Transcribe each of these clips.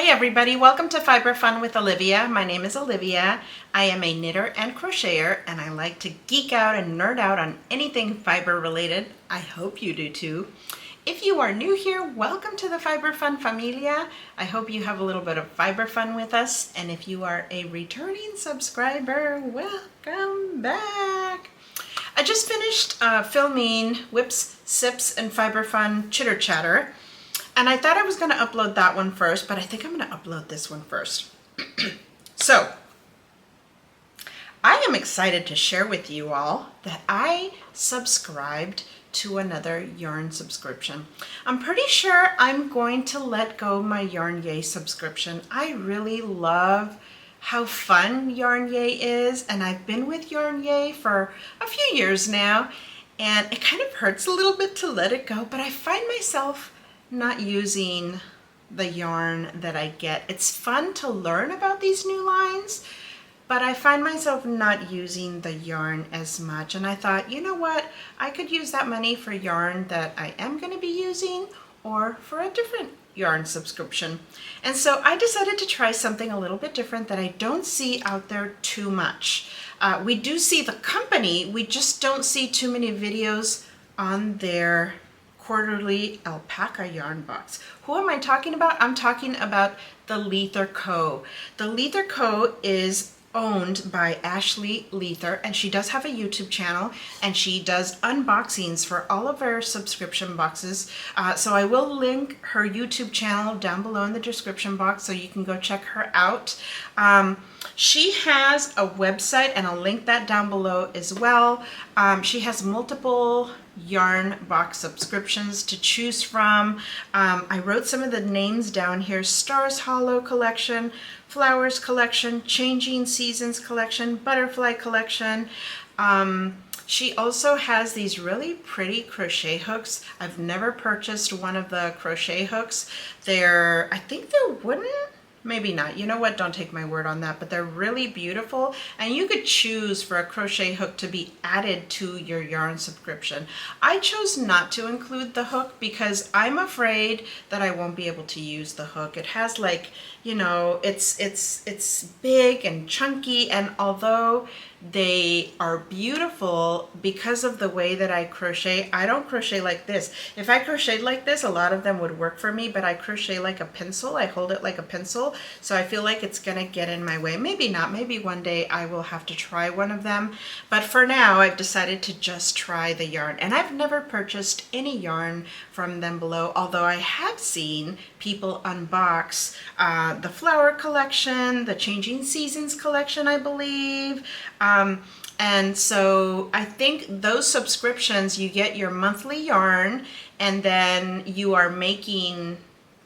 Hi everybody, welcome to Fiber Fun with Olivia. My name is Olivia. I am a knitter and crocheter and I like to geek out and nerd out on anything fiber related. I hope you do too. If you are new here, welcome to the Fiber Fun Familia. I hope you have a little bit of fiber fun with us, and if you are a returning subscriber, welcome back. I just finished filming Whips, Sips, and Fiber Fun Chitter Chatter. And I thought I was going to upload that one first, but I think I'm going to upload this one first. So, I am excited to share with you all that I subscribed to another yarn subscription. I'm pretty sure I'm going to let go my Yarn Yay subscription. I really love how fun Yarn Yay is, and I've been with Yarn Yay for a few years now, and it kind of hurts a little bit to let it go, but I find myself not using the yarn that I get. It's fun to learn about these new lines, but I find myself not using the yarn as much. And I thought, you know what? I could use that money for yarn that I am going to be using or for a different yarn subscription. And so I decided to try something a little bit different that I don't see out there too much. We do see the company, we just don't see too many videos on their quarterly Alpaca Yarn Box. Who am I talking about? I'm talking about the Leither Co. The Leither Co is owned by Ashley Leither, and she does have a YouTube channel, and she does unboxings for all of her subscription boxes. So I will link her YouTube channel down below in the description box so you can go check her out. She has a website, and I'll link that down below as well. She has multiple yarn box subscriptions to choose from. I wrote some of the names down here: Stars Hollow Collection, Flowers Collection, Changing Seasons Collection, Butterfly Collection. She also has these really pretty crochet hooks. I've never purchased one of the crochet hooks. I think they're wooden. Maybe not. You know what? Don't take my word on that, but they're really beautiful, and you could choose for a crochet hook to be added to your yarn subscription. I chose not to include the hook because I'm afraid that I won't be able to use the hook. It has, like, you know, it's big and chunky, and although they are beautiful, because of the way that I crochet, I don't crochet like this. If I crocheted like this, a lot of them would work for me, but I crochet like a pencil. I hold it like a pencil, so I feel like it's gonna get in my way. Maybe not. Maybe one day I will have to try one of them, but for now I've decided to just try the yarn, and I've never purchased any yarn from them below, although I have seen people unbox the flower collection, the Changing Seasons collection, I believe. And so I think those subscriptions, you get your monthly yarn, and then you are making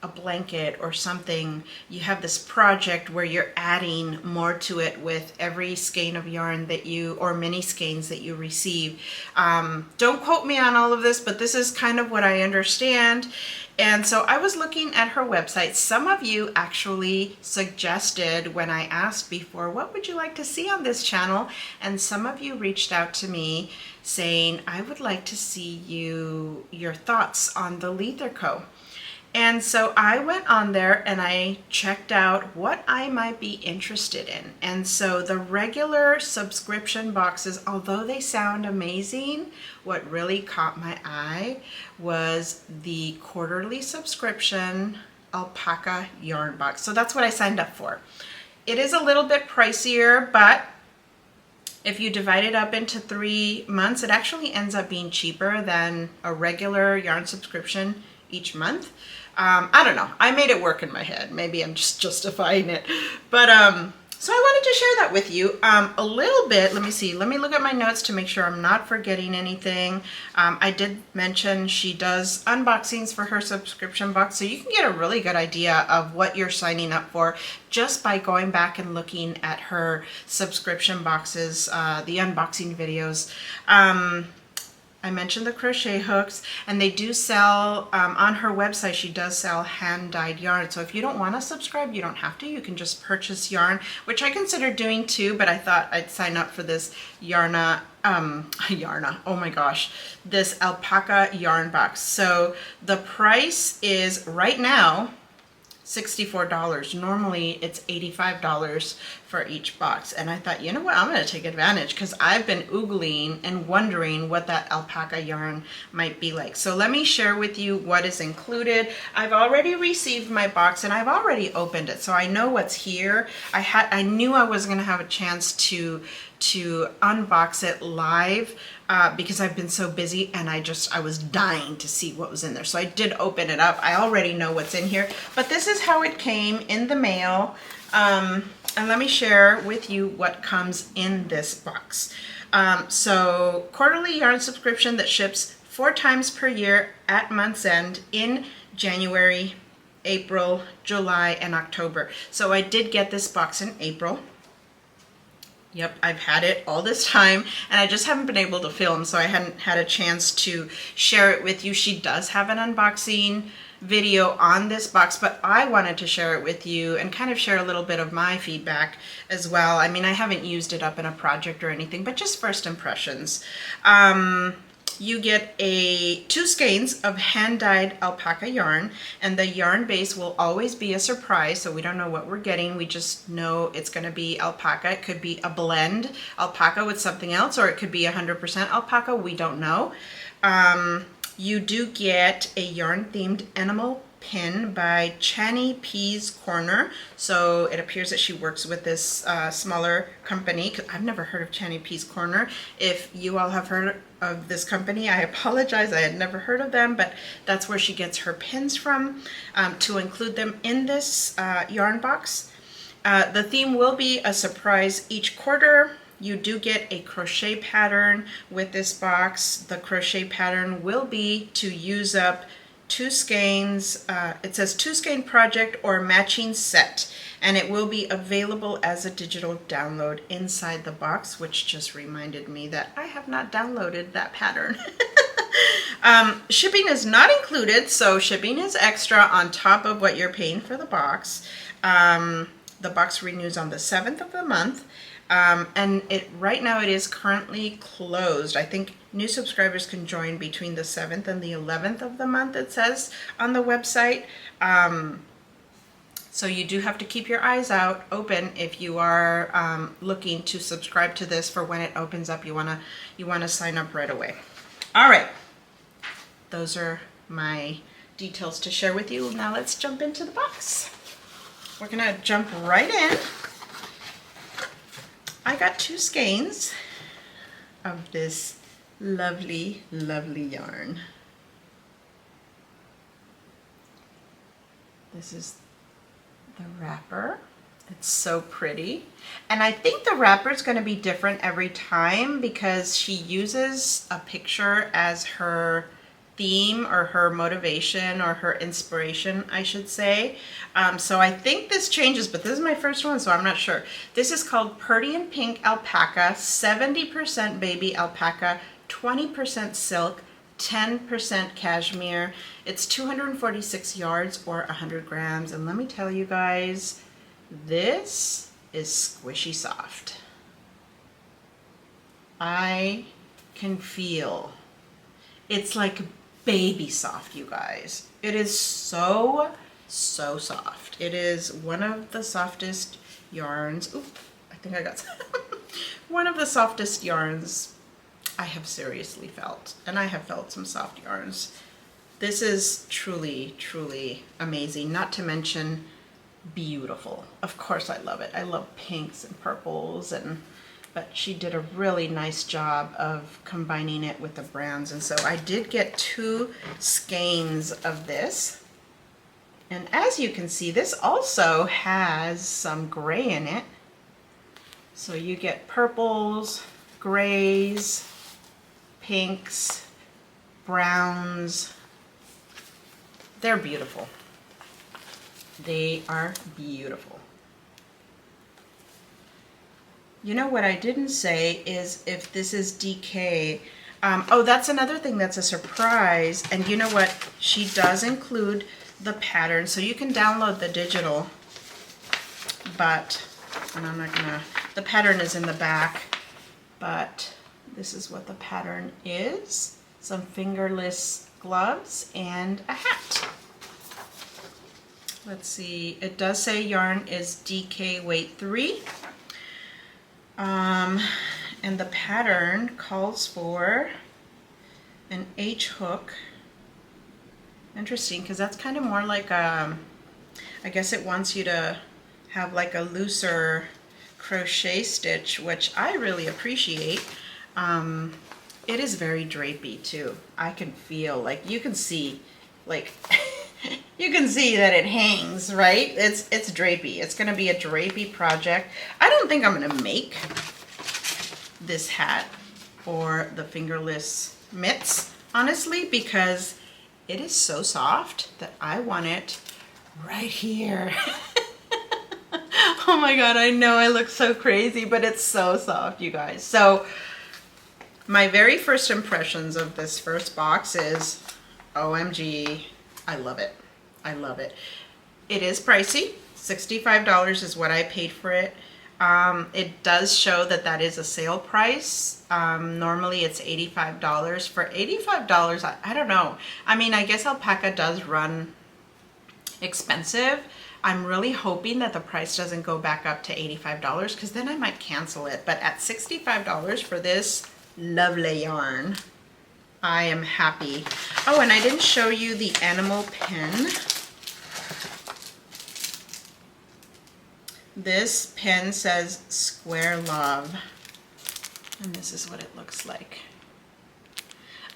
a blanket or something. You have this project where you're adding more to it with every skein of yarn that you, or many skeins that you receive. Don't quote me on all of this, but this is kind of what I understand. And so I was looking at her website. Some of you actually suggested, when I asked before, what would you like to see on this channel? And some of you reached out to me saying, I would like to see your thoughts on the Leither Co. And so I went on there and I checked out what I might be interested in. And so the regular subscription boxes, although they sound amazing, what really caught my eye was the quarterly subscription Alpaca Yarn Box. So that's what I signed up for. It is a little bit pricier, but if you divide it up into 3 months, it actually ends up being cheaper than a regular yarn subscription each month. I don't know. I made it work in my head. Maybe I'm just justifying it. But so I wanted to share that with you a little bit. Let me see. Let me look at my notes to make sure I'm not forgetting anything. I did mention she does unboxings for her subscription box, so you can get a really good idea of what you're signing up for just by going back and looking at her subscription boxes, the unboxing videos. I mentioned the crochet hooks, and they do sell, on her website, she does sell hand-dyed yarn. So if you don't want to subscribe, you don't have to. You can just purchase yarn, which I considered doing too, but I thought I'd sign up for this oh my gosh, this Alpaca Yarn Box. So the price is right now $64. Normally it's $85 for each box. And I thought, you know what, I'm going to take advantage because I've been oogling and wondering what that alpaca yarn might be like. So let me share with you what is included. I've already received my box and I've already opened it, so I know what's here. I knew I was going to have a chance to unbox it live because I've been so busy and I was dying to see what was in there. So I did open it up. I already know what's in here, but this is how it came in the mail. And let me share with you what comes in this box. So quarterly yarn subscription that ships 4 times per year at month's end in January, April, July, and October. So I did get this box in April. Yep, I've had it all this time and I just haven't been able to film, so I hadn't had a chance to share it with you. She does have an unboxing video on this box, but I wanted to share it with you and kind of share a little bit of my feedback as well. I mean, I haven't used it up in a project or anything, but just first impressions. You get 2 skeins of hand-dyed alpaca yarn, and the yarn base will always be a surprise, so we don't know what we're getting. We just know it's going to be alpaca. It could be a blend alpaca with something else, or it could be 100% alpaca. We don't know. You do get a yarn-themed Enamel pin by Channy P's Corner. So it appears that she works with this smaller company. I've never heard of Channy P's Corner. If you all have heard of this company, I apologize. I had never heard of them, but that's where she gets her pins from to include them in this yarn box. The theme will be a surprise each quarter. You do get a crochet pattern with this box. The crochet pattern will be to use up 2 skeins. It says 2 skein project or matching set, and it will be available as a digital download inside the box, which just reminded me that I have not downloaded that pattern. Shipping is not included, so shipping is extra on top of what you're paying for the box. The box renews on the 7th of the month. And right now it is currently closed. I think new subscribers can join between the 7th and the 11th of the month, it says on the website. So you do have to keep your eyes out open if you are looking to subscribe to this for when it opens up. You wanna sign up right away. All right, those are my details to share with you. Now let's jump into the box. We're gonna jump right in. I got 2 skeins of this lovely, lovely yarn. This is the wrapper. It's so pretty. And I think the wrapper is going to be different every time because she uses a picture as her theme or her motivation or her inspiration, I should say. So I think this changes, but this is my first one, so I'm not sure. This is called Purdy and Pink Alpaca, 70% baby alpaca, 20% silk, 10% cashmere. It's 246 yards or 100 grams. And let me tell you guys, this is squishy soft. I can feel, it's like baby soft, you guys. It is so soft. It is one of the softest yarns. Oop, I think I got one of the softest yarns I have seriously felt, and I have felt some soft yarns. This is truly, truly amazing, not to mention beautiful. Of course I love it. I love pinks and purples, but she did a really nice job of combining it with the browns. And so I did get 2 skeins of this. And as you can see, this also has some gray in it. So you get purples, grays, pinks, browns. They're beautiful. They are beautiful. You know what I didn't say is if this is DK. Oh, that's another thing that's a surprise. And you know what? She does include the pattern, so you can download the digital, and I'm not gonna, the pattern is in the back, but this is what the pattern is. Some fingerless gloves and a hat. Let's see, it does say yarn is DK weight 3. And the pattern calls for an H hook. Interesting, because that's kind of more like I guess it wants you to have like a looser crochet stitch, which I really appreciate. It is very drapey too. I can feel, like, you can see, like, you can see that it hangs, right? It's drapey. It's gonna be a drapey project. I don't think I'm gonna make this hat or the fingerless mitts, honestly, because it is so soft that I want it right here. Oh my God, I know I look so crazy, but it's so soft, you guys. So my very first impressions of this first box is, OMG, I love it. I love it. It is pricey. $65 is what I paid for it. It does show that that is a sale price. Normally it's $85. For $85, I don't know. I mean, I guess alpaca does run expensive. I'm really hoping that the price doesn't go back up to $85 because then I might cancel it. But at $65 for this lovely yarn, I am happy. Oh, and I didn't show you the Enamel pen. This pen says Square Love, and this is what it looks like.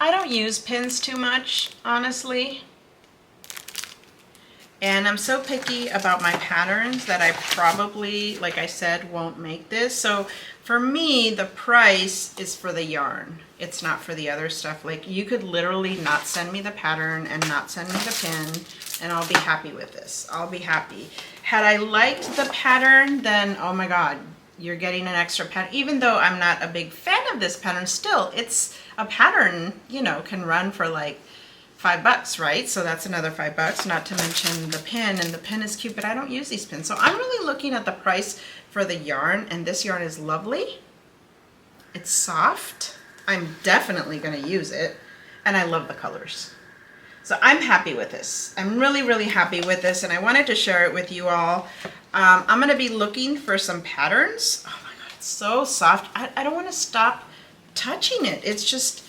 I don't use pins too much, honestly. And I'm so picky about my patterns that I probably, like I said, won't make this. So for me, the price is for the yarn. It's not for the other stuff. Like, you could literally not send me the pattern and not send me the pin, and I'll be happy with this. I'll be happy. Had I liked the pattern, then, oh my God, you're getting an extra pattern. Even though I'm not a big fan of this pattern, still, it's a pattern, you know, can run for like $5, right? So that's another $5, not to mention the pin, and the pin is cute, but I don't use these pins. So I'm really looking at the price for the yarn, and this yarn is lovely. It's soft. I'm definitely gonna use it, and I love the colors. So I'm happy with this. I'm really, really happy with this, and I wanted to share it with you all. I'm gonna be looking for some patterns. Oh my God, it's so soft. I don't wanna stop touching it. It's just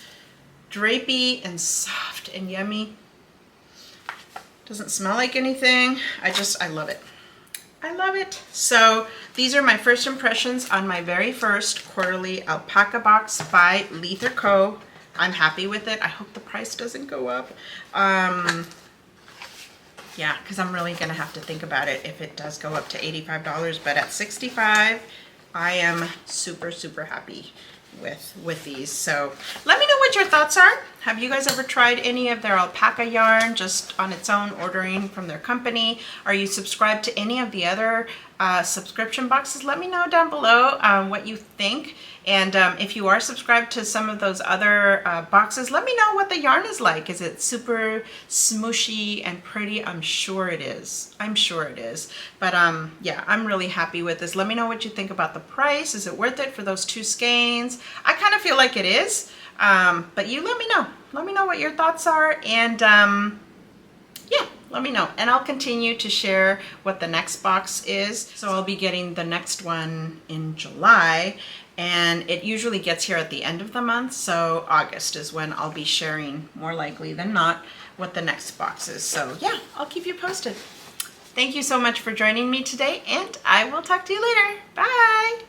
drapey and soft and yummy. Doesn't smell like anything. I love it. I love it. So these are my first impressions on my very first quarterly alpaca box by Leither Co. I'm happy with it. I hope the price doesn't go up. Yeah, because I'm really gonna have to think about it if it does go up to $85, but at $65, I am super, super happy with these. So let me know what your thoughts are. Have you guys ever tried any of their alpaca yarn just on its own, ordering from their company? Are you subscribed to any of the other subscription boxes? Let me know down below what you think. And if you are subscribed to some of those other boxes, let me know what the yarn is like. Is it super smooshy and pretty? I'm sure it is. I'm sure it is. But yeah, I'm really happy with this. Let me know what you think about the price. Is it worth it for those 2 skeins? I kind of feel like it is. But you let me know. Let me know what your thoughts are. And yeah, let me know. And I'll continue to share what the next box is. So I'll be getting the next one in July. And it usually gets here at the end of the month, so August is when I'll be sharing, more likely than not, what the next box is. So yeah, I'll keep you posted. Thank you so much for joining me today, and I will talk to you later. Bye!